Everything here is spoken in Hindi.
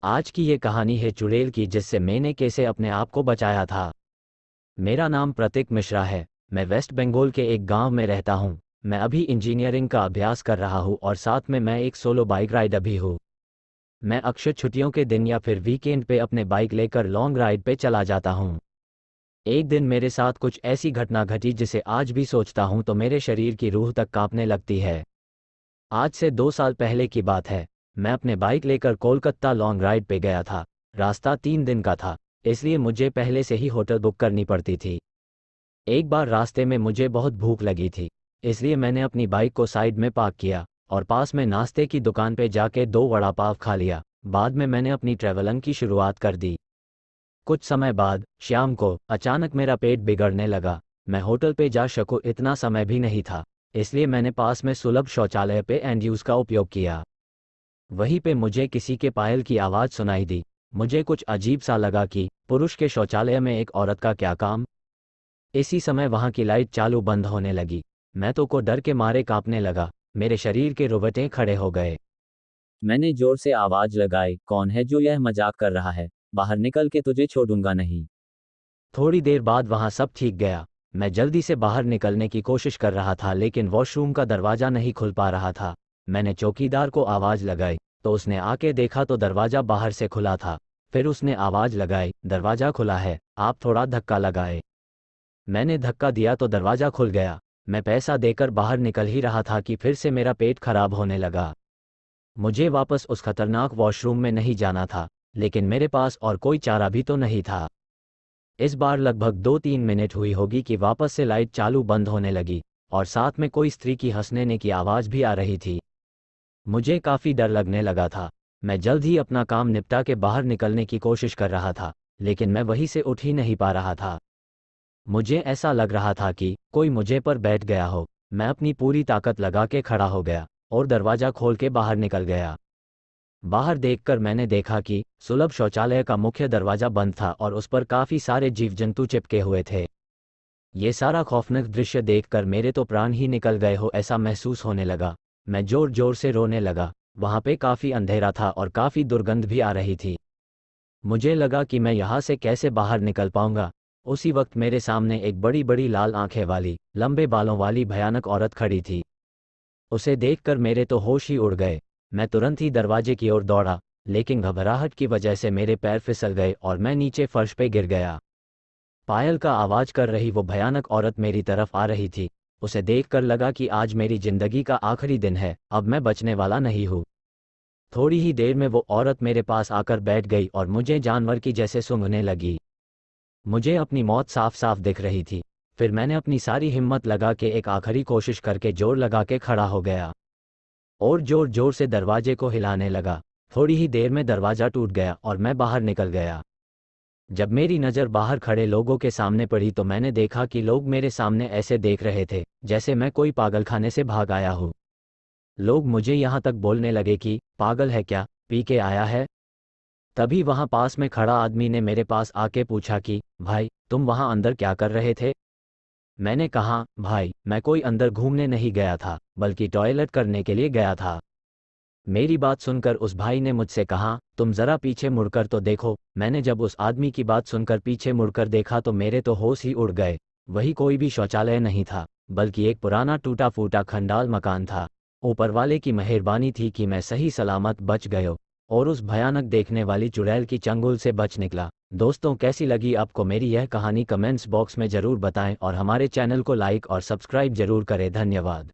आज की ये कहानी है चुड़ैल की, जिससे मैंने कैसे अपने आप को बचाया था। मेरा नाम प्रतीक मिश्रा है। मैं वेस्ट बंगाल के एक गांव में रहता हूं। मैं अभी इंजीनियरिंग का अभ्यास कर रहा हूं और साथ में मैं एक सोलो बाइक राइडर भी हूं। मैं अक्सर छुट्टियों के दिन या फिर वीकेंड पे अपने बाइक लेकर लॉन्ग राइड पे चला जाता हूं। एक दिन मेरे साथ कुछ ऐसी घटना घटी जिसे आज भी सोचता हूं तो मेरे शरीर की रूह तक कांपने लगती है। आज से 2 साल पहले की बात है। मैं अपने बाइक लेकर कोलकाता लॉन्ग राइड पे गया था। रास्ता 3 दिन का था, इसलिए मुझे पहले से ही होटल बुक करनी पड़ती थी। एक बार रास्ते में मुझे बहुत भूख लगी थी, इसलिए मैंने अपनी बाइक को साइड में पार्क किया और पास में नाश्ते की दुकान पे जाके 2 वड़ा पाव खा लिया। बाद में मैंने अपनी ट्रैवलिंग की शुरुआत कर दी। कुछ समय बाद शाम को अचानक मेरा पेट बिगड़ने लगा। मैं होटल पे जा सकूं इतना समय भी नहीं था, इसलिए मैंने पास में सुलभ शौचालय पे एंड यूज का उपयोग किया। वहीं पे मुझे किसी के पायल की आवाज़ सुनाई दी। मुझे कुछ अजीब सा लगा कि पुरुष के शौचालय में एक औरत का क्या काम। इसी समय वहां की लाइट चालू बंद होने लगी। मैं तो को डर के मारे कांपने लगा। मेरे शरीर के रोबोटे खड़े हो गए। मैंने जोर से आवाज लगाई, कौन है जो यह मजाक कर रहा है? बाहर निकल के तुझे छोड़ूंगा नहीं। थोड़ी देर बाद वहां सब ठीक गया। मैं जल्दी से बाहर निकलने की कोशिश कर रहा था, लेकिन वॉशरूम का दरवाजा नहीं खुल पा रहा था। मैंने चौकीदार को आवाज लगाई तो उसने आके देखा तो दरवाजा बाहर से खुला था। फिर उसने आवाज लगाई, दरवाजा खुला है, आप थोड़ा धक्का लगाए। मैंने धक्का दिया तो दरवाजा खुल गया। मैं पैसा देकर बाहर निकल ही रहा था कि फिर से मेरा पेट खराब होने लगा। मुझे वापस उस खतरनाक वॉशरूम में नहीं जाना था, लेकिन मेरे पास और कोई चारा भी तो नहीं था। इस बार लगभग 2-3 मिनट हुई होगी कि वापस से लाइट चालू बंद होने लगी और साथ में कोई स्त्री की हंसने की आवाज़ भी आ रही थी। मुझे काफ़ी डर लगने लगा था। मैं जल्द ही अपना काम निपटा के बाहर निकलने की कोशिश कर रहा था, लेकिन मैं वहीं से उठ ही नहीं पा रहा था। मुझे ऐसा लग रहा था कि कोई मुझे पर बैठ गया हो। मैं अपनी पूरी ताकत लगा के खड़ा हो गया और दरवाज़ा खोल के बाहर निकल गया। बाहर देखकर मैंने देखा कि सुलभ शौचालय का मुख्य दरवाजा बंद था और उस पर काफी सारे जीव जंतु चिपके हुए थे। ये सारा खौफनाक दृश्य देखकर मेरे तो प्राण ही निकल गए हो ऐसा महसूस होने लगा। मैं जोर जोर से रोने लगा। वहां पे काफी अंधेरा था और काफी दुर्गंध भी आ रही थी। मुझे लगा कि मैं यहाँ से कैसे बाहर निकल पाऊंगा। उसी वक्त मेरे सामने एक बड़ी बड़ी लाल आंखें वाली, लंबे बालों वाली भयानक औरत खड़ी थी। उसे देखकर मेरे तो होश ही उड़ गए। मैं तुरंत ही दरवाजे की ओर दौड़ा, लेकिन घबराहट की वजह से मेरे पैर फिसल गए और मैं नीचे फर्श पे गिर गया। पायल का आवाज कर रही वो भयानक औरत मेरी तरफ आ रही थी। उसे देखकर लगा कि आज मेरी जिंदगी का आखिरी दिन है, अब मैं बचने वाला नहीं हूँ। थोड़ी ही देर में वो औरत मेरे पास आकर बैठ गई और मुझे जानवर की जैसे सूंघने लगी। मुझे अपनी मौत साफ साफ दिख रही थी। फिर मैंने अपनी सारी हिम्मत लगा के एक आखिरी कोशिश करके जोर लगा के खड़ा हो गया और जोर जोर से दरवाजे को हिलाने लगा। थोड़ी ही देर में दरवाजा टूट गया और मैं बाहर निकल गया। जब मेरी नज़र बाहर खड़े लोगों के सामने पड़ी तो मैंने देखा कि लोग मेरे सामने ऐसे देख रहे थे जैसे मैं कोई पागलखाने से भाग आया हूँ। लोग मुझे यहाँ तक बोलने लगे कि पागल है क्या, पी के आया है। तभी वहाँ पास में खड़ा आदमी ने मेरे पास आके पूछा कि भाई, तुम वहाँ अंदर क्या कर रहे थे? मैंने कहा, भाई मैं कोई अंदर घूमने नहीं गया था, बल्कि टॉयलेट करने के लिए गया था। मेरी बात सुनकर उस भाई ने मुझसे कहा, तुम जरा पीछे मुड़कर तो देखो। मैंने जब उस आदमी की बात सुनकर पीछे मुड़कर देखा तो मेरे तो होश ही उड़ गए। वही कोई भी शौचालय नहीं था, बल्कि एक पुराना टूटा फूटा खंडाल मकान था। ऊपर वाले की मेहरबानी थी कि मैं सही सलामत बच गयो और उस भयानक देखने वाली चुड़ैल की चंगुल से बच निकला। दोस्तों, कैसी लगी आपको मेरी यह कहानी? कमेंट्स बॉक्स में ज़रूर बताएं और हमारे चैनल को लाइक और सब्सक्राइब जरूर करें। धन्यवाद।